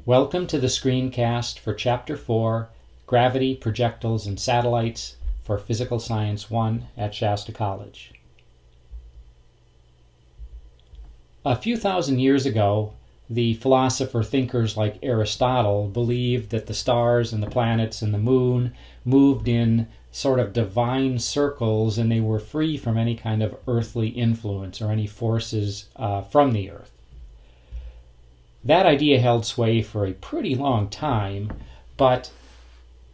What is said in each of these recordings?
Welcome to the Screencast for Chapter 4, Gravity, Projectiles, and Satellites for Physical Science 1 at Shasta College. A few thousand years ago, the philosopher-thinkers like Aristotle believed that the stars and the planets and the moon moved in sort of divine circles and they were free from any kind of earthly influence or any forces from the earth. That idea held sway for a pretty long time, but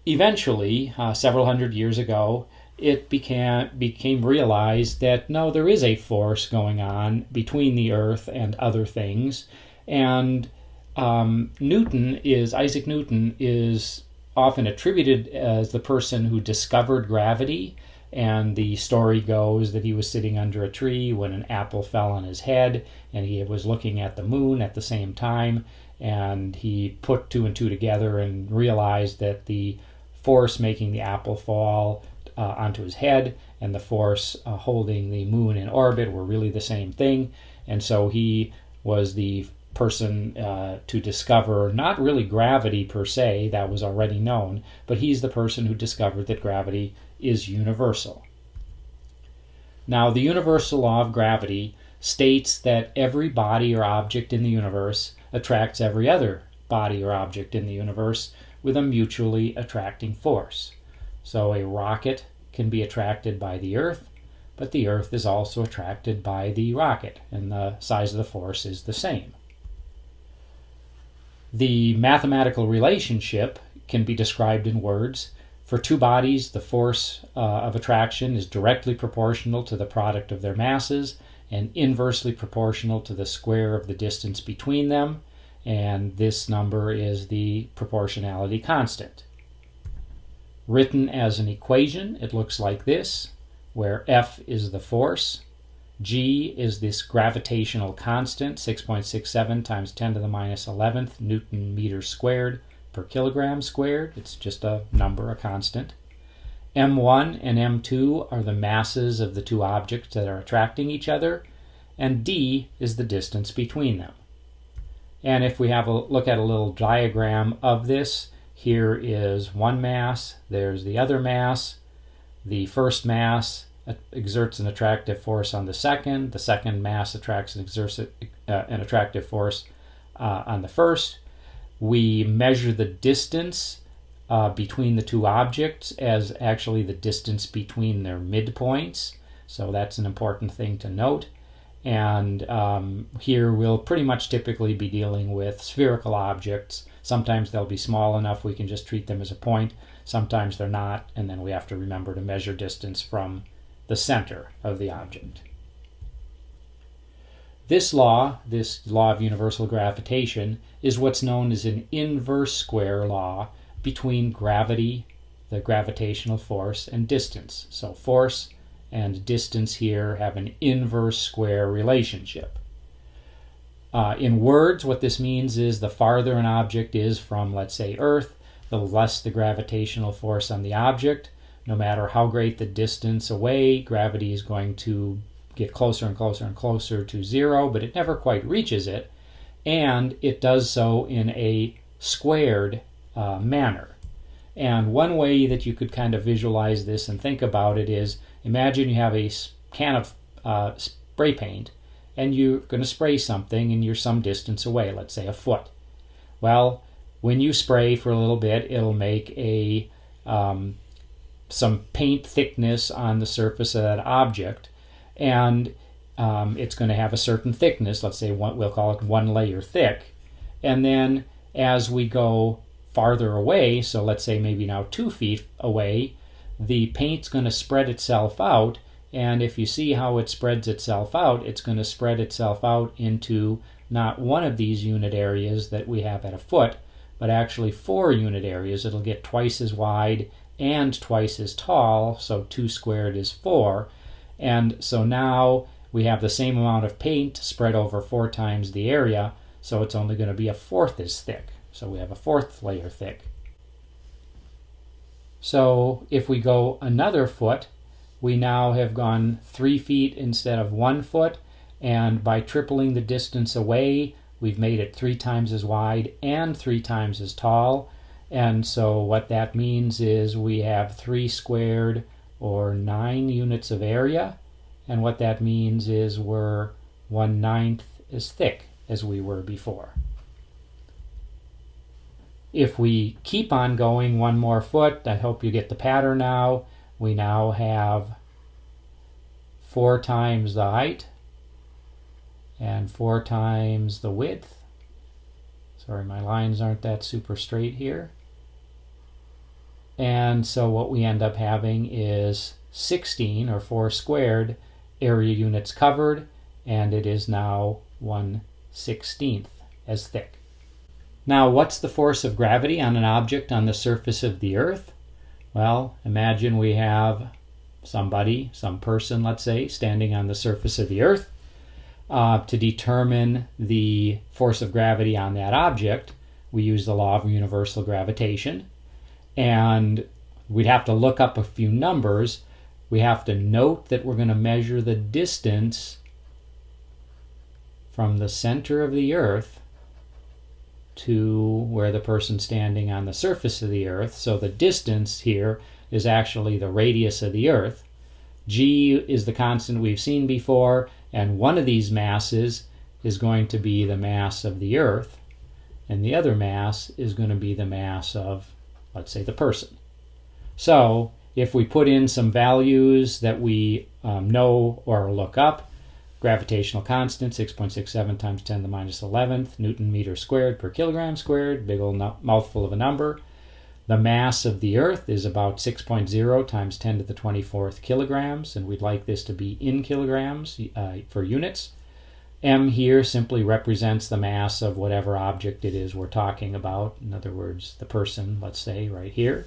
eventually, several hundred years ago, it became realized that no, there is a force going on between the earth and other things, and Isaac Newton is often attributed as the person who discovered gravity. And the story goes that he was sitting under a tree when an apple fell on his head, and he was looking at the moon at the same time, and he put two and two together and realized that the force making the apple fall onto his head and the force holding the moon in orbit were really the same thing. And so he was the person to discover not really gravity per se, that was already known, but he's the person who discovered that gravity is universal. Now, the universal law of gravity states that every body or object in the universe attracts every other body or object in the universe with a mutually attracting force. So a rocket can be attracted by the Earth, but the Earth is also attracted by the rocket, and the size of the force is the same. The mathematical relationship can be described in words. For two bodies, the force of attraction is directly proportional to the product of their masses and inversely proportional to the square of the distance between them, and this number is the proportionality constant. Written as an equation, it looks like this, where F is the force, G is this gravitational constant, 6.67 times 10 to the minus 11th Newton meters squared per kilogram squared. It's just a number, a constant. M1 and M2 are the masses of the two objects that are attracting each other, and D is the distance between them. And if we have a look at a little diagram of this, here is one mass, there's the other mass. The first mass exerts an attractive force on the second mass attracts and exerts an attractive force on the first. We measure the distance between the two objects as actually the distance between their midpoints. So that's an important thing to note. And here we'll pretty much typically be dealing with spherical objects. Sometimes they'll be small enough we can just treat them as a point. Sometimes they're not, and then we have to remember to measure distance from the center of the object. This law of universal gravitation, is what's known as an inverse square law between gravity, the gravitational force, and distance. So force and distance here have an inverse square relationship. In words, what this means is the farther an object is from, let's say, Earth, the less the gravitational force on the object. No matter how great the distance away, gravity is going to get closer and closer and closer to zero, but it never quite reaches it, and it does so in a squared manner. And one way that you could kind of visualize this and think about it is, imagine you have a can of spray paint, and you're going to spray something and you're some distance away, let's say a foot. Well, when you spray for a little bit, it'll make some paint thickness on the surface of that object, and it's going to have a certain thickness, let's say we'll call it 1 layer thick. And then as we go farther away, so let's say maybe now 2 feet away, the paint's going to spread itself out, and if you see how it spreads itself out, it's going to spread itself out into not one of these unit areas that we have at a foot, but actually 4 unit areas. It'll get twice as wide and twice as tall, so 2 squared is 4. And so now we have the same amount of paint spread over 4 times the area, so it's only going to be a fourth as thick. So we have a 4th layer thick. So if we go another foot, we now have gone 3 feet instead of 1 foot, and by tripling the distance away, we've made it 3 times as wide and 3 times as tall. And so what that means is we have 3 squared or 9 units of area. And what that means is we're 1/9 as thick as we were before. If we keep on going 1 more foot, I hope you get the pattern now. We now have 4 times the height and 4 times the width. Sorry, my lines aren't that super straight here. And so what we end up having is 16 or 4 squared area units covered, and it is now 1/16 as thick. Now, what's the force of gravity on an object on the surface of the Earth? Well, imagine we have some person, let's say, standing on the surface of the Earth. To determine the force of gravity on that object, we use the law of universal gravitation. And we'd have to look up a few numbers. We have to note that we're going to measure the distance from the center of the Earth to where the person's standing on the surface of the Earth. So the distance here is actually the radius of the Earth. G is the constant we've seen before, and one of these masses is going to be the mass of the Earth, and the other mass is going to be the mass of, let's say, the person. So if we put in some values that we know or look up, gravitational constant, 6.67 times 10 to the minus 11th Newton meter squared per kilogram squared, big old mouthful of a number. The mass of the Earth is about 6.0 times 10 to the 24th kilograms, and we'd like this to be in kilograms for units. M here simply represents the mass of whatever object it is we're talking about. In other words, the person, let's say, right here.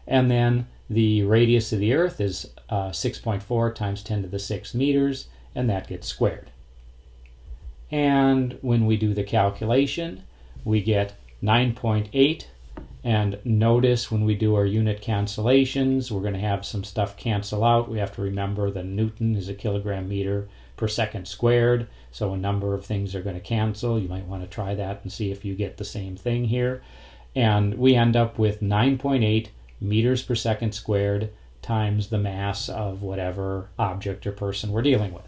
And then the radius of the Earth is 6.4 times 10 to the 6th meters, and that gets squared. And when we do the calculation, we get 9.8. And notice when we do our unit cancellations, we're going to have some stuff cancel out. We have to remember that Newton is a kilogram meter per second squared, so a number of things are going to cancel. You might want to try that and see if you get the same thing here. And we end up with 9.8 meters per second squared times the mass of whatever object or person we're dealing with.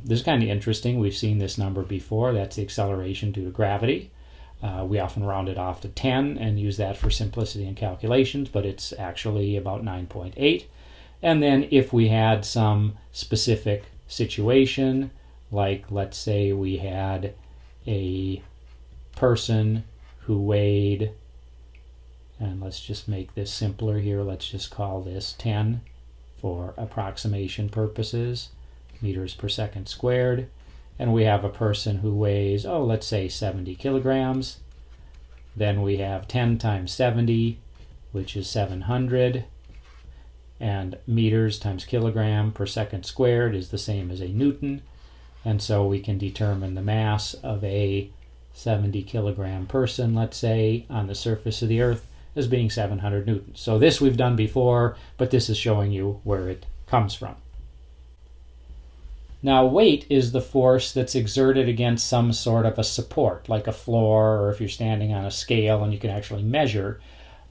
This is kind of interesting. We've seen this number before. That's the acceleration due to gravity. We often round it off to 10 and use that for simplicity in calculations, but it's actually about 9.8. And then if we had some specific situation, like let's say we had a person who weighed, and let's just make this simpler here, let's just call this 10 for approximation purposes, meters per second squared. And we have a person who weighs, let's say 70 kilograms. Then we have 10 times 70, which is 700. And meters times kilogram per second squared is the same as a Newton. And so we can determine the mass of a 70 kilogram person, let's say, on the surface of the Earth as being 700 newtons. So this we've done before, but this is showing you where it comes from. Now, weight is the force that's exerted against some sort of a support, like a floor, or if you're standing on a scale and you can actually measure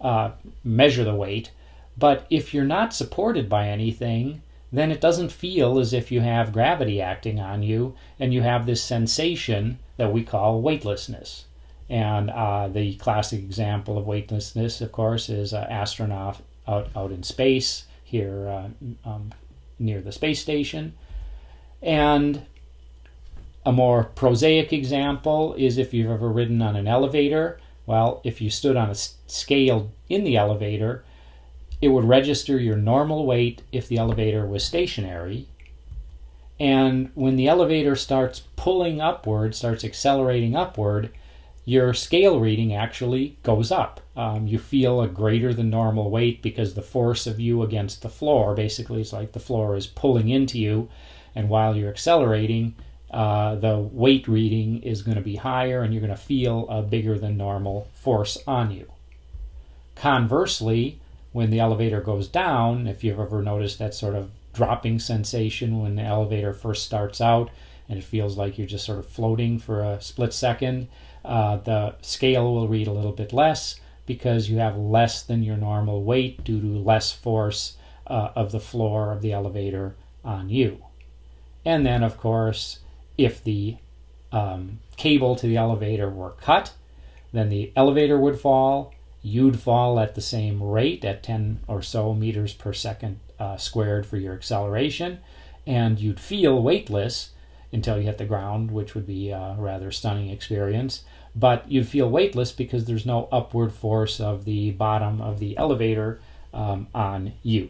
the weight. But if you're not supported by anything, then it doesn't feel as if you have gravity acting on you, and you have this sensation that we call weightlessness. And the classic example of weightlessness, of course, is an astronaut out in space here near the space station. And a more prosaic example is if you've ever ridden on an elevator. Well, if you stood on a scale in the elevator, it would register your normal weight if the elevator was stationary. And when the elevator starts pulling upward, starts accelerating upward, your scale reading actually goes up. You feel a greater than normal weight because the force of you against the floor, basically it's like the floor is pulling into you, and while you're accelerating, the weight reading is going to be higher and you're going to feel a bigger than normal force on you. Conversely, when the elevator goes down, if you've ever noticed that sort of dropping sensation when the elevator first starts out, and it feels like you're just sort of floating for a split second, the scale will read a little bit less because you have less than your normal weight due to less force of the floor of the elevator on you. And then, of course, if the cable to the elevator were cut, then the elevator would fall. You'd fall at the same rate, at 10 or so meters per second squared for your acceleration, and you'd feel weightless until you hit the ground, which would be a rather stunning experience. But you'd feel weightless because there's no upward force of the bottom of the elevator on you.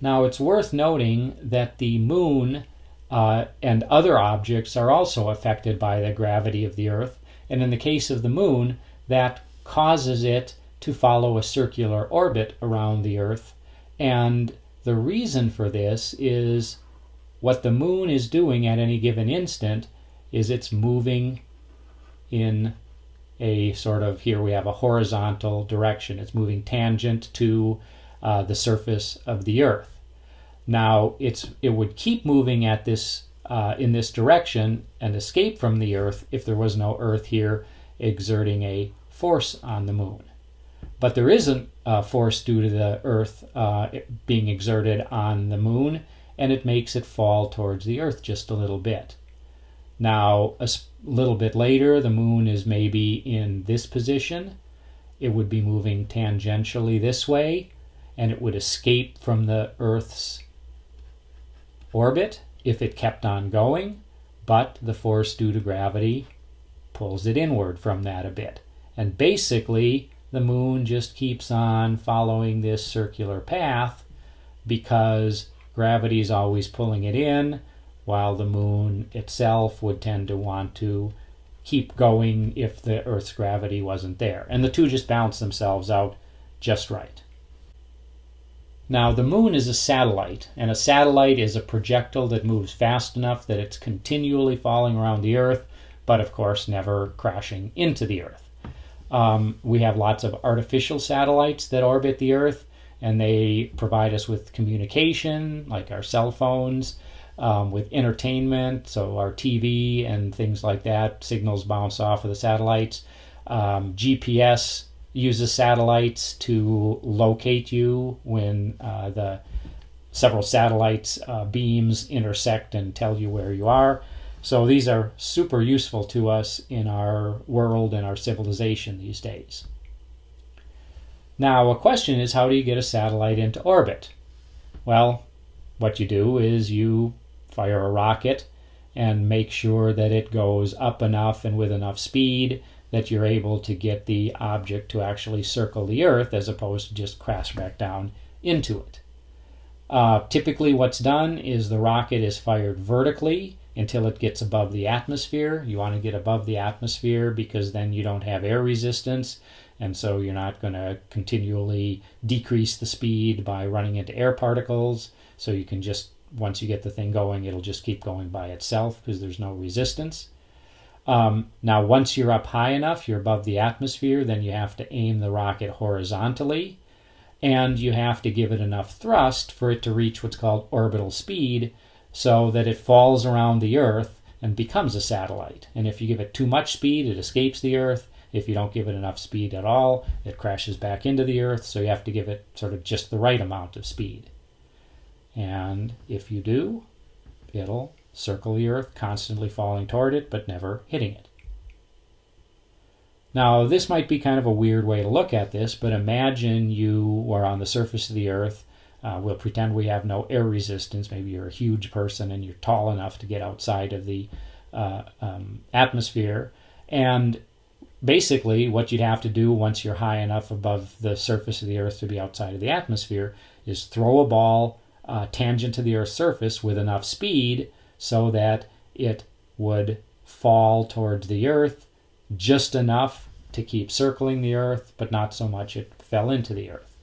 Now, it's worth noting that the moon and other objects are also affected by the gravity of the Earth, and in the case of the moon, that causes it to follow a circular orbit around the Earth. And the reason for this is what the moon is doing at any given instant is it's moving in a sort of, here we have a horizontal direction. It's moving tangent to the surface of the Earth. Now, it would keep moving at this in this direction and escape from the Earth if there was no Earth here exerting a force on the moon. But there isn't a force due to the Earth being exerted on the moon, and it makes it fall towards the Earth just a little bit. Now, a little bit later, the moon is maybe in this position. It would be moving tangentially this way, and it would escape from the Earth's orbit if it kept on going, but the force due to gravity pulls it inward from that a bit. And basically, the moon just keeps on following this circular path because gravity is always pulling it in, while the moon itself would tend to want to keep going if the Earth's gravity wasn't there. And the two just balance themselves out just right. Now, the moon is a satellite, and a satellite is a projectile that moves fast enough that it's continually falling around the Earth, but of course never crashing into the Earth. We have lots of artificial satellites that orbit the Earth, and they provide us with communication, like our cell phones, with entertainment, so our TV and things like that. Signals bounce off of the satellites. GPS uses satellites to locate you when the several satellites beams intersect and tell you where you are. So these are super useful to us in our world and our civilization these days. Now, a question is, how do you get a satellite into orbit? Well, what you do is you fire a rocket and make sure that it goes up enough and with enough speed that you're able to get the object to actually circle the Earth as opposed to just crash back down into it. Typically what's done is the rocket is fired vertically until it gets above the atmosphere. You want to get above the atmosphere because then you don't have air resistance, and so you're not going to continually decrease the speed by running into air particles. So you can just, once you get the thing going, it'll just keep going by itself because there's no resistance. Now, once you're up high enough, you're above the atmosphere, then you have to aim the rocket horizontally, and you have to give it enough thrust for it to reach what's called orbital speed so that it falls around the Earth and becomes a satellite. And if you give it too much speed, it escapes the Earth. If you don't give it enough speed at all, it crashes back into the Earth, so you have to give it sort of just the right amount of speed. And if you do, it'll circle the Earth, constantly falling toward it, but never hitting it. Now, this might be kind of a weird way to look at this, but imagine you were on the surface of the Earth. We'll pretend we have no air resistance. Maybe you're a huge person and you're tall enough to get outside of the atmosphere. And basically, what you'd have to do once you're high enough above the surface of the Earth to be outside of the atmosphere is throw a ball tangent to the Earth's surface with enough speed so that it would fall towards the Earth just enough to keep circling the Earth, but not so much it fell into the Earth.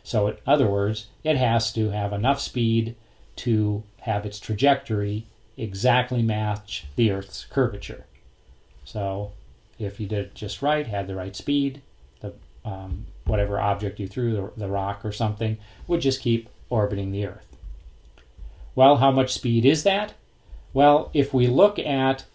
So in other words, it has to have enough speed to have its trajectory exactly match the Earth's curvature. So if you did it just right, had the right speed, the whatever object you threw, the rock or something, would just keep orbiting the Earth. Well, how much speed is that? Well, if we look at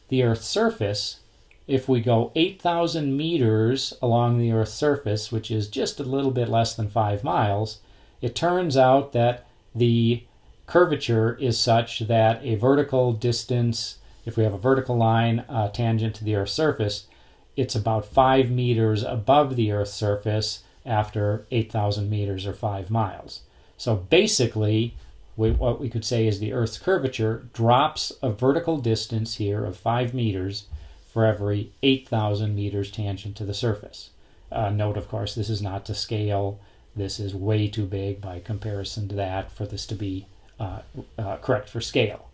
the Earth's surface, if we go 8,000 meters along the Earth's surface, which is just a little bit less than 5 miles, it turns out that the curvature is such that a vertical distance, if we have a vertical line tangent to the Earth's surface, it's about 5 meters above the Earth's surface after 8,000 meters or 5 miles. So basically, what we could say is the Earth's curvature drops a vertical distance here of 5 meters for every 8,000 meters tangent to the surface. Note, of course, this is not to scale. This is way too big by comparison to that for this to be correct for scale.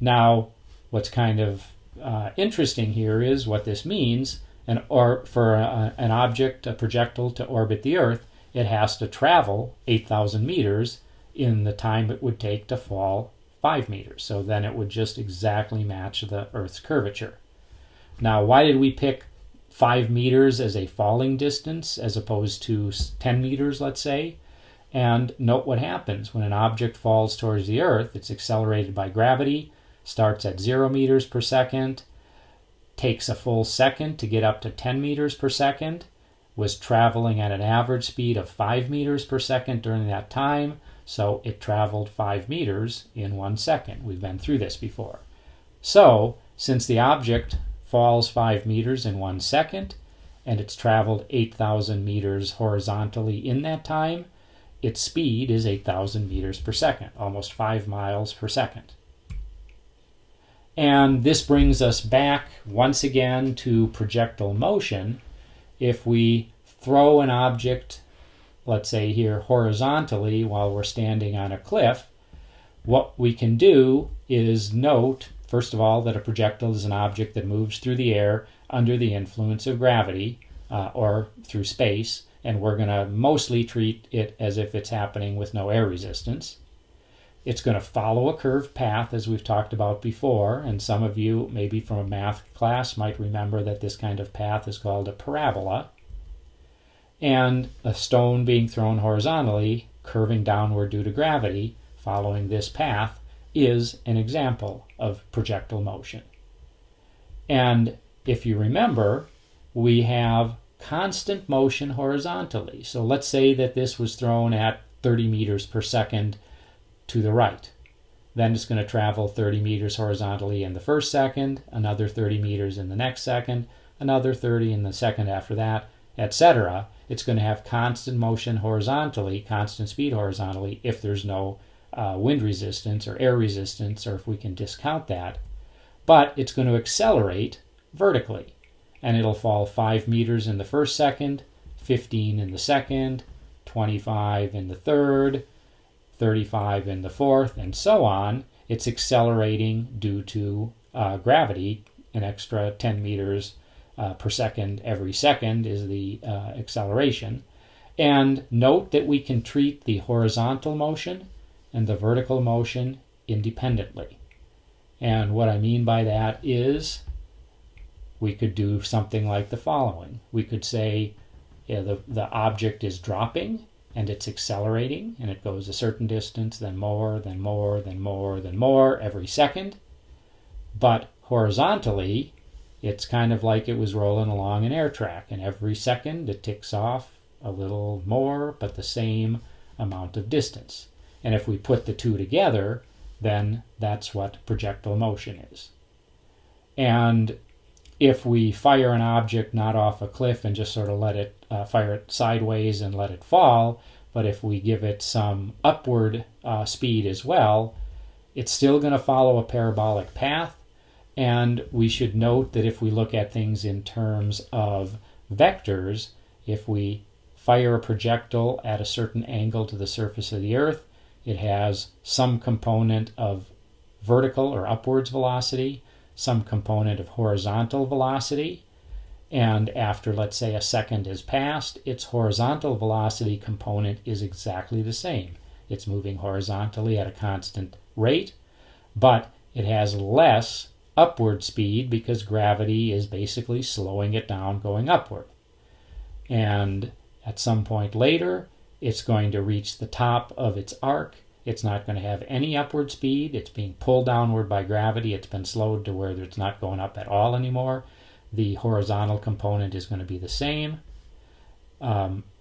Now, what's kind of interesting here is what this means. For an object, a projectile, to orbit the Earth, it has to travel 8,000 meters in the time it would take to fall 5 meters. So then it would just exactly match the Earth's curvature. Now, why did we pick 5 meters as a falling distance as opposed to 10 meters, let's say? And note what happens. When an object falls towards the Earth, it's accelerated by gravity, starts at 0 meters per second, takes a full second to get up to 10 meters per second, was traveling at an average speed of 5 meters per second during that time, so it traveled 5 meters in 1 second. We've been through this before. So, since the object falls 5 meters in 1 second, and it's traveled 8,000 meters horizontally in that time, its speed is 8,000 meters per second, almost 5 miles per second. And this brings us back once again to projectile motion. If we throw an object, let's say here horizontally while we're standing on a cliff, what we can do is note, first of all, that a projectile is an object that moves through the air under the influence of gravity or through space, and we're going to mostly treat it as if it's happening with no air resistance. It's going to follow a curved path, as we've talked about before, and some of you, maybe from a math class, might remember that this kind of path is called a parabola. And a stone being thrown horizontally, curving downward due to gravity, following this path, is an example of projectile motion. And if you remember, we have constant motion horizontally. So let's say that this was thrown at 30 meters per second to the right. Then it's going to travel 30 meters horizontally in the first second, another 30 meters in the next second, another 30 in the second after that, etc. It's going to have constant motion horizontally, constant speed horizontally, if there's no wind resistance or air resistance, or if we can discount that. But it's going to accelerate vertically, and it'll fall 5 meters in the first second, 15 in the second, 25 in the third, 35 in the fourth, and so on. It's accelerating due to gravity. An extra 10 meters per second every second is the acceleration. And note that we can treat the horizontal motion and the vertical motion independently. And what I mean by that is we could do something like the following. We could say the object is dropping, and it's accelerating, and it goes a certain distance, then more, then more, then more, then more every second. But horizontally, it's kind of like it was rolling along an air track, and every second it ticks off a little more, but the same amount of distance. And if we put the two together, then that's what projectile motion is. And if we fire an object not off a cliff and just sort of let it fire it sideways and let it fall, but if we give it some upward speed as well, it's still going to follow a parabolic path. And we should note that if we look at things in terms of vectors, if we fire a projectile at a certain angle to the surface of the Earth, it has some component of vertical or upwards velocity, some component of horizontal velocity, and after, let's say, a second has passed, its horizontal velocity component is exactly the same. It's moving horizontally at a constant rate, but it has less upward speed because gravity is basically slowing it down going upward. And at some point later, it's going to reach the top of its arc, It's not going to have any upward speed. It's being pulled downward by gravity. It's been slowed to where it's not going up at all anymore. The horizontal component is going to be the same.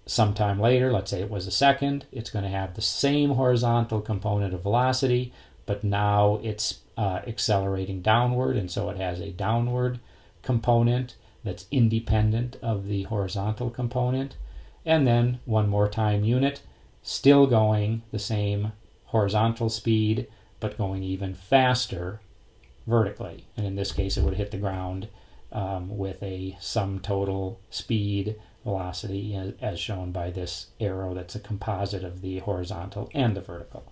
Sometime later, let's say it was a second, it's going to have the same horizontal component of velocity, but now it's accelerating downward, and so it has a downward component that's independent of the horizontal component. And then one more time unit, still going the same horizontal speed, but going even faster vertically. And in this case, it would hit the ground with a sum total speed velocity as shown by this arrow that's a composite of the horizontal and the vertical.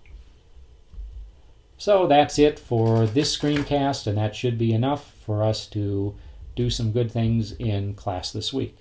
So that's it for this screencast, and that should be enough for us to do some good things in class this week.